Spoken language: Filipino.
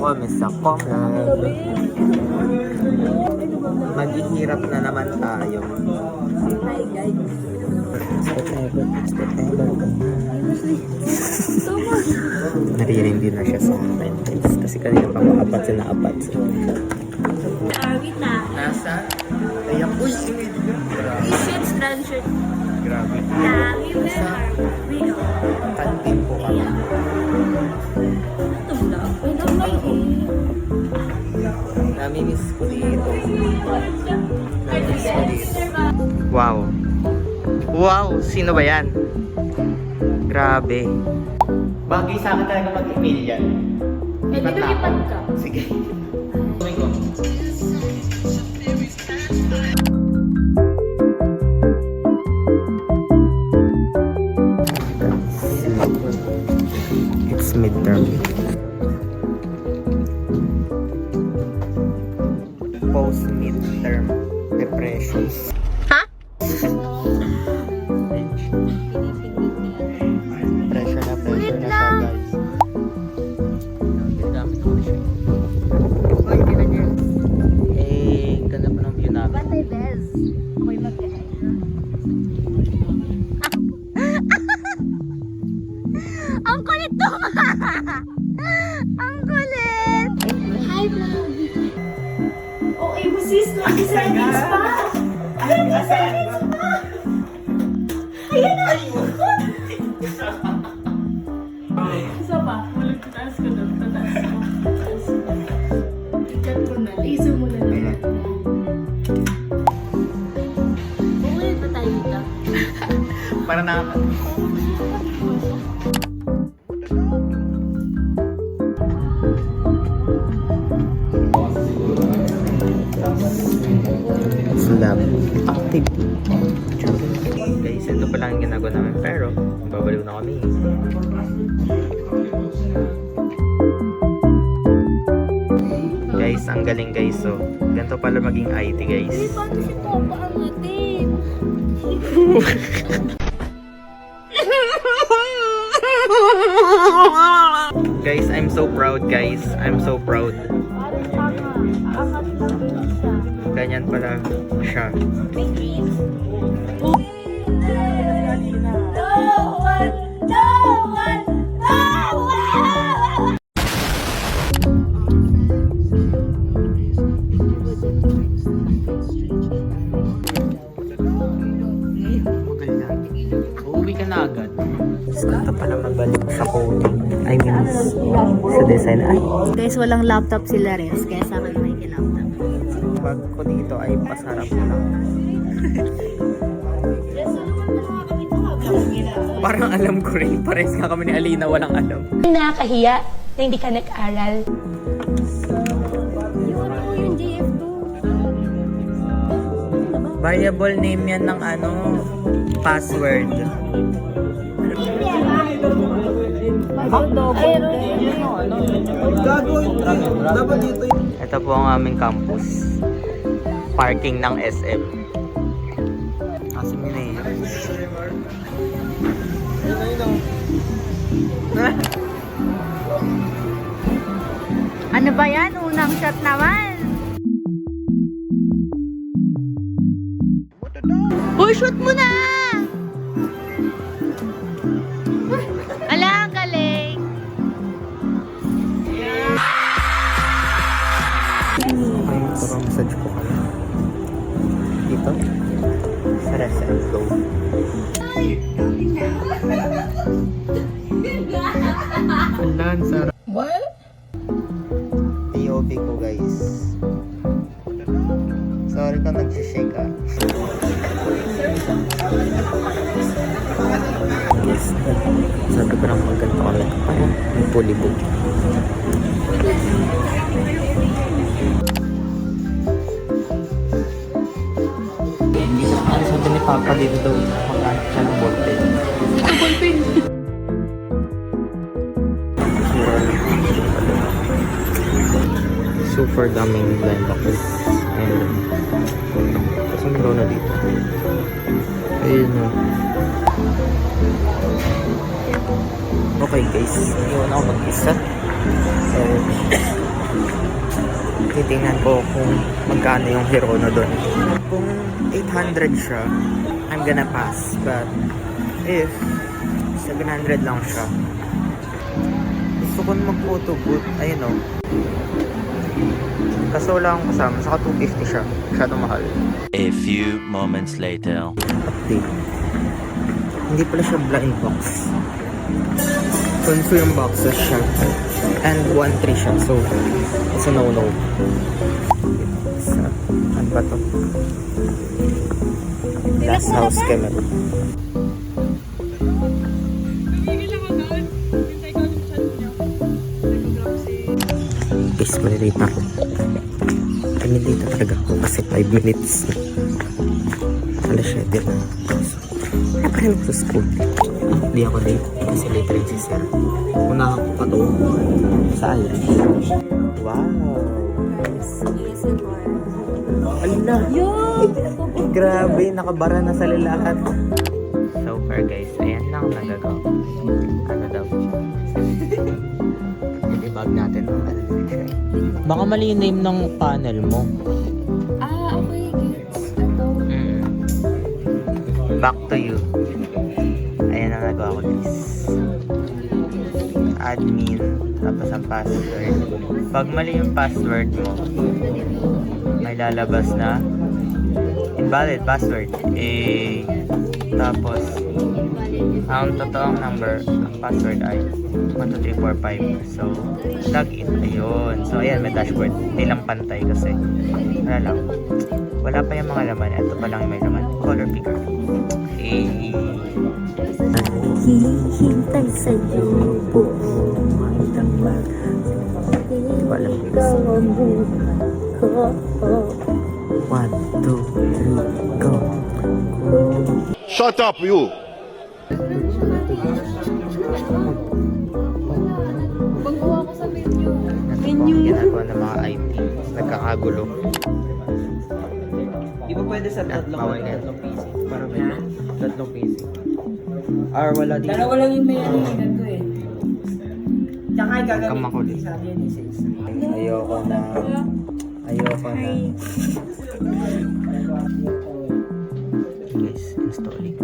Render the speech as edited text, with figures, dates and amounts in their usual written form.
kami sa Comlab. Maghihirap na naman tayo. Hi guys. Naririndi na siya sa akin guys. Kasi kanina pa maapat siya naapat. Arvita. Nasa? Ayan. Uy! T-shirts, transhirt. Grabe. Dami mo Sa Rino. kantin po kami. Ito vlog. Ay, nag-vlog Namimiss ko dito. Namimiss ko dito. Wow. Wow! Sino ba yan? Grabe. Bagay sa akin talaga mag-email yan. Eh, di lumipad ka. Sige. Tuwing ko. It's midterm. Post-midterm depression. Pressure na siya, guys. Gamit ako na siya. Ay, hindi na niya. Eh, ganda pa ng view namin. Bantay Bez. Ako'y mag-gahay. Ang kulit to! Ang kulit! Hi, vlog! Oh, sis, nag-seconds pa! Ay, nag-seconds pa! Ayan na! Isa pa, taas ko doon, taas ko. Ikat mo na, laser mo na lahat. Bumulit pa tayo dito. Para na... Slab. Active. Guys, ito pa lang yung ginagawa namin pero babaliw na kami. Guys, ang galing guys. So, ganito pala maging IT guys. Uy, paano si Papa ang natin? Guys, I'm so proud guys. I'm so proud. Parang tama. Aangat na din siya. Ganyan pala siya. May green. No one! No one! No one! Magaling. Uuwi ka na agad. Gusto pala magbalik sa coding. I mean, sa design. Ay, Guys, walang laptop sila rin. Kaya sa akin may laptop. bag ko dito ay pasarap ko lang. Parang alam ko rin. Pares nga kami ni Alina walang alam. Nakakahiya na hindi ka nag-aral. Yung GF2. Variable name yan ng ano, password. Ito po ang aming campus. Parking ng SM. Kasi minay. Ano ba yan? Unang shot naman. Uy, shoot mo na! Ala, ang galing. Ay, parang massage ko kaya. Dito. Sa rest and flow. Alan, sarap. What? POV ko guys. Sorry kung nagsishake ah. Yes, sabi ko lang magganto kami para may pulibog. Sabi ni Papa dito daw magkano siya ng ballpen. Ito ballpen. Super daming blind box. And kasi meron na dito. Ayun na. Okay guys, iwan ako mag-isa. So, titingnan ko kung magkano yung Hirono doon. Kung 800 siya, I'm gonna pass. But if 700 lang siya, gusto ko na mag-photo booth. Ayun o. Kaso wala akong kasama. Saka 250 siya. Masyadong mahal. A few moments later. Update. Hindi pala siya blind box. Confirm boxes siya. And 1-3 siya. So, it's a no-no. Ano ba to? Last house camera. Guys, malilate ako. Malilate talaga ako kasi 5 minutes. Alas 7 na. Wala pa rin ako sa school. Hindi ako late kasi late rin si sir. Unahan ko pa to sa Irish. Wow! Ala! Grabe, nakabara na sa lahat. So far guys, ayan lang nagagawa. Ano daw? I-debug natin ang algorithm. Baka mali yung name ng panel mo. Okay, gets. Ito. Back to you. Ayan ang nagawa ko guys. Admin, tapos ang password. Pag mali yung password mo, may lalabas na invalid password. Tapos ang totoong number, ang password ay 12345. So, login. Ayun. So, ayan, may dashboard. Hindi lang pantay kasi. Wala lang. Wala pa yung mga laman. Ito pa lang yung may laman. Color picker. Hihintay sa'yo buong damang. Wala po Ikaw ang buka. 1, 2, 3, go. Shut up, you! Magkuha ko sa menu. Menu. Ginagawa ng mga IT. Nagkakagulo. Di ba pwede sa tatlong Bawal yan. PC? Para ba yun? Tatlong PC. Or wala dito? Dalawa lang yung may ano yun ko eh. Tsaka Huwag kang gagawin makulit. sa akin ni Sis. Ayoko na. Ayoko na. Guys, installing.